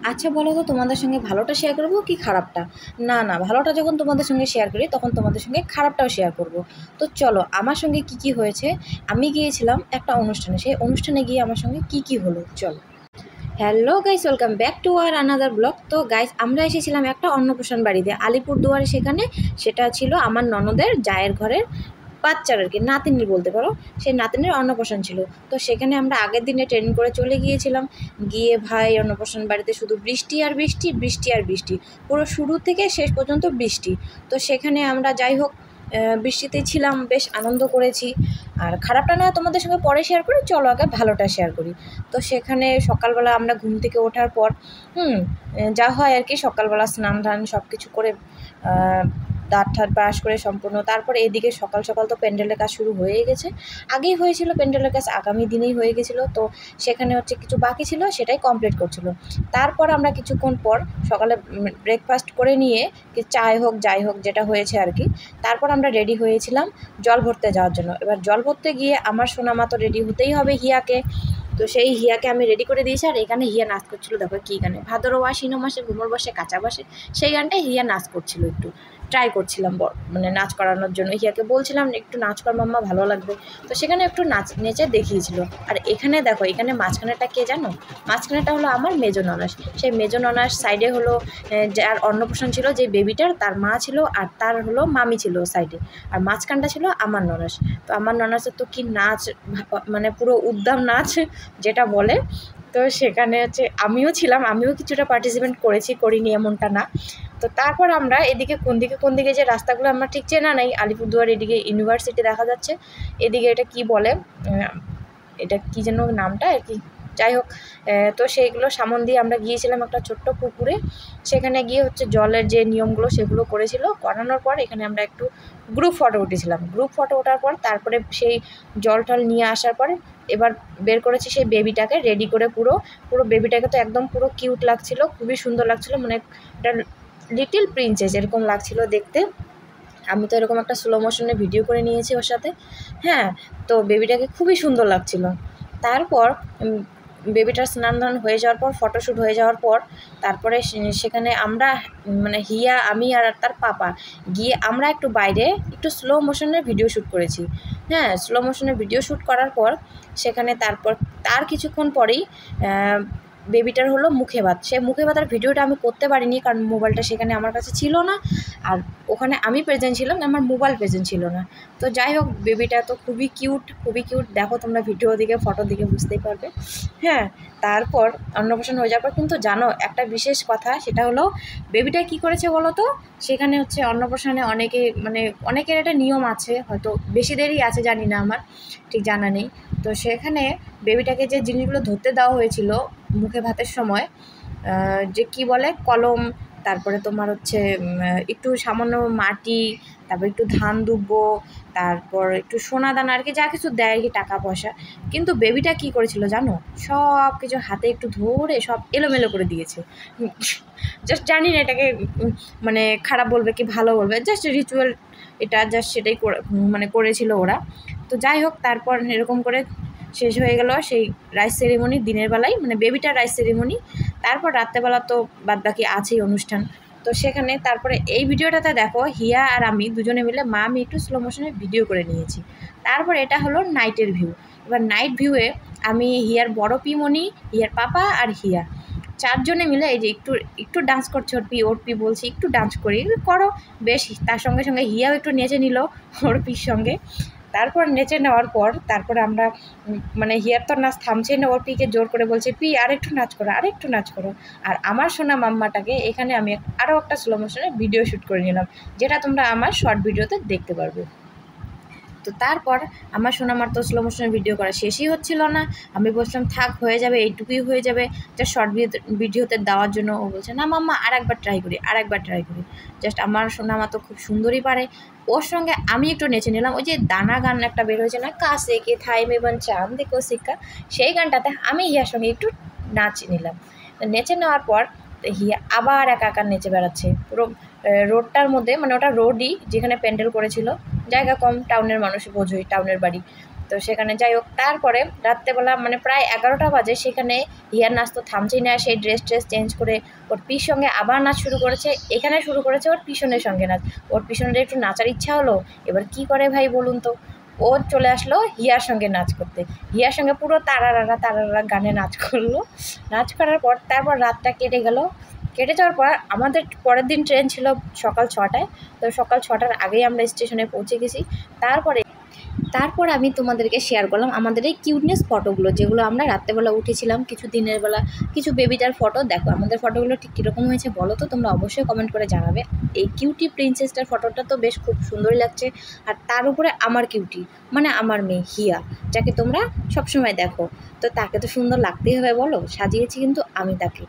আচ্ছা বলো তো তোমাদের সঙ্গে ভালোটা শেয়ার করবো কি খারাপটা? না না, ভালোটা যখন তোমাদের সঙ্গে শেয়ার করি তখন তোমাদের সঙ্গে খারাপটাও শেয়ার করব। তো চলো আমার সঙ্গে কি কি হয়েছে। আমি গিয়েছিলাম একটা অনুষ্ঠানে, সেই অনুষ্ঠানে গিয়ে আমার সঙ্গে কি কি হলো চলো। Hello guys, welcome back to our another blog. তো গাইস, আমরা এসেছিলাম একটা অন্নপ্রাশন বাড়িতে আলিপুরদুয়ারে। সেখানে সেটা ছিল আমার ননদের জায়ের ঘরের বাচ্চার আর কি, নাতিনি বলতে পারো। সেই নাতিনের অন্নপ্রাশন ছিল। তো সেখানে আমরা আগের দিনে ট্রেন করে চলে গিয়েছিলাম। গিয়ে ভাই অন্নপ্রাশন বাড়িতে শুধু বৃষ্টি আর বৃষ্টি, বৃষ্টি আর বৃষ্টি, পুরো শুরু থেকে শেষ পর্যন্ত বৃষ্টি। তো সেখানে আমরা যাই হোক বৃষ্টিতেই ছিলাম, বেশ আনন্দ করেছি। আর খারাপটা না তোমাদের সঙ্গে পরে শেয়ার করি, চলো আগে ভালোটা শেয়ার করি। তো সেখানে সকালবেলা আমরা ঘুম থেকে ওঠার পর যা হয় আর কি, সকালবেলা স্নান ধান সব কিছু করে দাঁত ঠাত ব্রাশ করে সম্পূর্ণ, তারপরে এদিকে সকাল সকাল তো প্যান্ডেলের কাজ শুরু হয়ে গেছে। আগেই হয়েছিল প্যান্ডেলের কাজ, আগামী দিনেই হয়ে গেছিলো। তো সেখানে হচ্ছে কিছু বাকি ছিল, সেটাই কমপ্লিট করছিল। তারপর আমরা কিছুক্ষণ পর সকালে ব্রেকফাস্ট করে নিয়ে চায় হোক যাই হোক যেটা হয়েছে আর কি, তারপর আমরা রেডি হয়েছিলাম জল ভরতে যাওয়ার জন্য। এবার জল ভরতে গিয়ে আমার সোনামা তো রেডি হতেই হবে হিয়াকে। তো সেই হিয়াকে আমি রেডি করে দিয়েছি। আর এখানে হিয়া নাচ করছিল, দেখো কী গানে, ভাদরওয়া আশ্বিন মাসে ঘুমোর বসে কাঁচা বসে, সেই গানটাই হিয়া নাচ করছিল। একটু ট্রাই করছিলাম মানে নাচ করানোর জন্য। হিয়াকে বলছিলাম একটু নাচ কর মাম্মা, ভালো লাগবে। তো সেখানে একটু নাচ নেচে দেখিয়েছিল। আর এখানে দেখো, এখানে মাঝখানেটা কে জানো? মাঝখানেটা হলো আমার মেজো ননাস। সেই মেজো ননাস সাইডে হলো যার অন্নপ্রাশন ছিল, যে বেবিটার, তার মা ছিল, আর তার হলো মামি ছিল সাইডে। আর মাঝখানটা ছিল আমার ননাস। তো আমার ননাসের তো কি নাচ, মানে পুরো উদ্দাম নাচ যেটা বলে। তো সেখানে হচ্ছে আমিও ছিলাম, আমিও কিছুটা পার্টিসিপেট করিনি এমনটা না। তো তারপর আমরা এদিকে কোন দিকে যে রাস্তাগুলো আমার ঠিক চেনা নাই, আলিপুরদুয়ার এদিকে ইউনিভার্সিটি দেখা যাচ্ছে, এদিকে এটা কি বলে, এটা কি যেন নামটা আর কি, যাই হোক। তো সেইগুলো সামন দিয়ে আমরা গিয়েছিলাম একটা ছোট্ট পুকুরে। সেখানে গিয়ে হচ্ছে জলের যে নিয়মগুলো সেগুলো করানোর পর এখানে আমরা একটু গ্রুপ ফটো উঠেছিলাম। গ্রুপ ফটো ওঠার পর তারপরে সেই জল টল নিয়ে আসার পরে এবার বের করেছি সেই বেবিটাকে রেডি করে। পুরো বেবিটাকে তো একদম পুরো কিউট লাগছিল, খুবই সুন্দর লাগছিল, মানে একটা লিটিল প্রিন্সেস এরকম লাগছিল দেখতে। আমি তো এরকম একটা স্লো মোশনে ভিডিও করে নিয়েছি ওর সাথে। হ্যাঁ, তো বেবিটাকে খুবই সুন্দর লাগছিল। তারপর বেবিটার স্নান ধান হয়ে যাওয়ার পর, ফটোশ্যুট হয়ে যাওয়ার পর, তারপরে সেখানে আমরা মানে হিয়া, আমি আর তার পাপা গিয়ে আমরা একটু বাইরে একটু স্লো মোশনের ভিডিও শ্যুট করেছি। হ্যাঁ, স্লো মোশনের ভিডিও শ্যুট করার পর সেখানে তার কিছুক্ষণ পরেই বেবিটার হলো মুখে ভাত। সেই মুখে ভাতার ভিডিওটা আমি করতে পারিনি, কারণ মোবাইলটা সেখানে আমার কাছে ছিল না। আর ওখানে আমি প্রেজেন্ট ছিলাম, আমার মোবাইল প্রেজেন্ট ছিল না। তো যাই হোক, বেবিটা তো খুবই কিউট, দেখো তোমরা ভিডিও দিকে ফটো দিকে বুঝতেই পারবে। হ্যাঁ, তারপর অন্নপ্রাশন হয়ে যাওয়ার পর কিন্তু জানো একটা বিশেষ কথা, সেটা হলো বেবিটা কি করেছে বলো তো। সেখানে হচ্ছে অন্নপ্রাশনে অনেকের একটা নিয়ম আছে, হয়তো বেশি দেরি আছে জানি না, আমার ঠিক জানা নেই। তো সেখানে বেবিটাকে যে জিনিসগুলো ধরতে দেওয়া হয়েছিল মুখে ভাতের সময়, যে কি বলে, কলম, তারপরে তোমার হচ্ছে একটু সামান্য মাটি, তারপর একটু ধান দুব্বো, তারপর একটু সোনা দানা আর কি, যা কিছু দেয় আর কি, টাকা পয়সা। কিন্তু বেবিটা কি করেছিল জানো, সব কিছু হাতে একটু ধরে সব এলোমেলো করে দিয়েছে। জাস্ট জানি না এটাকে মানে খারাপ বলবে কি ভালো বলবে, জাস্ট রিচুয়াল এটা, জাস্ট সেটাই করেছিল ওরা। তো যাই হোক, তারপর এরকম করে শেষ হয়ে গেল সেই রাইস সেরিমনি দিনের বেলায়, মানে বেবিটার রাইস সেরিমনি। তারপর রাত্রেবেলা তো বাদবাকি আছেই অনুষ্ঠান। তো সেখানে তারপরে এই ভিডিওটাতে দেখো, হিয়া আর আমি দুজনে মিলে আমি একটু স্লো মোশনে ভিডিও করে নিয়েছি। তারপর এটা হলো নাইটের ভিউ। এবার নাইট ভিউয়ে আমি, হিয়ার বড় পিমনি, হিয়ার পাপা আর হিয়া, চারজনে মিলে এই যে একটু ডান্স করছে। ওর পি বলছি একটু ডান্স করি, করো বেশ। তার সঙ্গে সঙ্গে হিয়াও একটু নেচে নিল ওর পির সঙ্গে। তারপর নেচে নেওয়ার পর তারপরে আমরা হিয়ার তো নাচ থামছেই না, ওর পিকে জোর করে বলছে পি আরেকটু নাচ করো। আর আমার সোনা মাম্মাটাকে এখানে আমি আরও একটা স্লো মোশনে ভিডিও শ্যুট করে নিলাম, যেটা তোমরা আমার শর্ট ভিডিওতে দেখতে পারবে। তো তারপর আমার সোনামার তো স্লো মোশনের ভিডিও করা শেষই হচ্ছিল না। আমি বলছিলাম থাক, হয়ে যাবে, এইটুকুই হয়ে যাবে, যা শর্ট ভিডিওতে দেওয়ার জন্য। ও বলছে না মাম্মা আর একবার ট্রাই করি। জাস্ট আমার সোনামা তো খুব সুন্দরই পারে। ওর সঙ্গে আমি একটু নেচে নিলাম। ওই যে দানা গান একটা বের হয়েছে না, কাছে কে থাই মেবান চান দেখো শিক্ষা, সেই গানটাতে আমি হিয়ার সঙ্গে একটু নাচ নিলাম। নেচে নেওয়ার পর হিয়া আবার একা নেচে বেড়াচ্ছে পুরো রোডটার মধ্যে, ওটা রোডই যেখানে প্যান্ডেল করেছিল, জায়গা কম, টাউনের মানুষ বোঝোই, টাউনের বাড়ি। তো সেখানে যাই হোক, তারপরে রাত্রেবেলা মানে প্রায় 11টা বাজে, সেখানে হিয়ার নাচ তো থামছেই না, সেই ড্রেস চেঞ্জ করে ওর পির সঙ্গে আবার নাচ শুরু করেছে। এখানে শুরু করেছে ওর পিছনের সঙ্গে নাচ। ওর পিছনের একটু নাচার ইচ্ছা হলো, এবার কি করে ভাই বলুন তো, ও চলে আসলো হিয়ার সঙ্গে নাচ করতে। হিয়ার সঙ্গে পুরো তারারারা তারারা গানে নাচ করলো। নাচ করার পর তারপর রাতটা কেটে গেল। কেটে যাওয়ার পর আমাদের পরের দিন ট্রেন ছিল সকাল 6টায়। তো সকাল 6টার আগেই আমরা স্টেশনে পৌঁছে গেছি। তারপর আমি তোমাদেরকে শেয়ার করলাম আমাদের এই কিউটনেস ফটোগুলো, যেগুলো আমরা রাত্রেবেলা উঠেছিলাম, কিছু দিনের বেলা, কিছু বেবিটার ফটো। দেখো আমাদের ফটোগুলো ঠিক কীরকম হয়েছে বলো তো, তোমরা অবশ্যই কমেন্ট করে জানাবে। এই কিউটি প্রিন্সেসটার ফটোটা তো বেশ খুব সুন্দরই লাগছে। আর তার উপরে আমার কিউটি মানে আমার মেয়ে হিয়া, যাকে তোমরা সবসময় দেখো, তো তাকে তো সুন্দর লাগতেই হবে বলো। সাজিয়েছি কিন্তু আমি তাকে,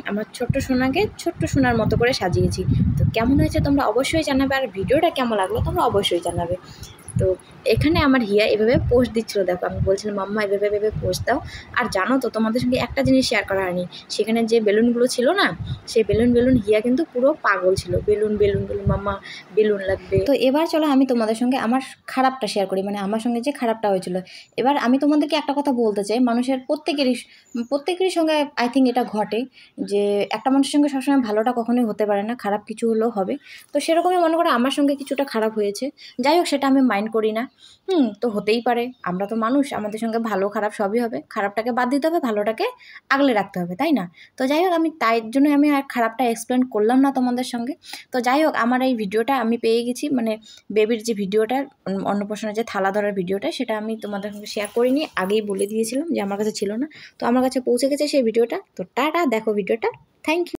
আমার ছোট্ট সোনাকে ছোট্ট সোনার মতো করে সাজিয়েছি। তো কেমন হয়েছে তোমরা অবশ্যই জানাবে, আর ভিডিওটা কেমন লাগলো তোমরা অবশ্যই জানাবে। তো এখানে আমার হিয়া এভাবে পোস্ট দিচ্ছিলো, দেখো আমি বলছিলাম মাম্মা এভাবে পোস্ট দাও। আর জানো তো তোমাদের সঙ্গে একটা জিনিস শেয়ার করা হয়নি, সেখানে যে বেলুনগুলো ছিল না, সেই বেলুন হিয়া কিন্তু পুরো পাগল ছিল, বেলুন মাম্মা বেলুন লাগবে। তো এবার চলো আমি তোমাদের সঙ্গে আমার খারাপটা শেয়ার করি, মানে আমার সঙ্গে যে খারাপটা হয়েছিল। এবার আমি তোমাদেরকে একটা কথা বলতে চাই, মানুষের প্রত্যেকেরই সঙ্গে আই থিঙ্ক এটা ঘটে, যে একটা মানুষের সঙ্গে সবসময় ভালোটা কখনোই হতে পারে না, খারাপ কিছু হলেও হবে। তো সেরকমই মনে করো আমার সঙ্গে কিছুটা খারাপ হয়েছে। যাই হোক, সেটা আমি মাইন্ড করি না। তো হতেই পারে, আমরা তো মানুষ, আমাদের সঙ্গে ভালো খারাপ সবই হবে। খারাপটাকে বাদ দিতে হবে, ভালোটাকে আগলে রাখতে হবে, তাই না? তো যাই হোক, তাই জন্য আমি আর খারাপটা এক্সপ্লেন করলাম না তোমাদের সঙ্গে। তো যাই হোক, আমার এই ভিডিওটা আমি পেয়ে গেছি, মানে বেবির যে ভিডিওটা, অন্নপ্রাশনের যে থালা ধরার ভিডিওটা, সেটা আমি তোমাদের সঙ্গে শেয়ার করিনি, আগেই বলে দিয়েছিলাম যে আমার কাছে ছিল না। তো আমার কাছে পৌঁছে গেছে সেই ভিডিওটা। তো টাটা, দেখো ভিডিওটা। Thank you.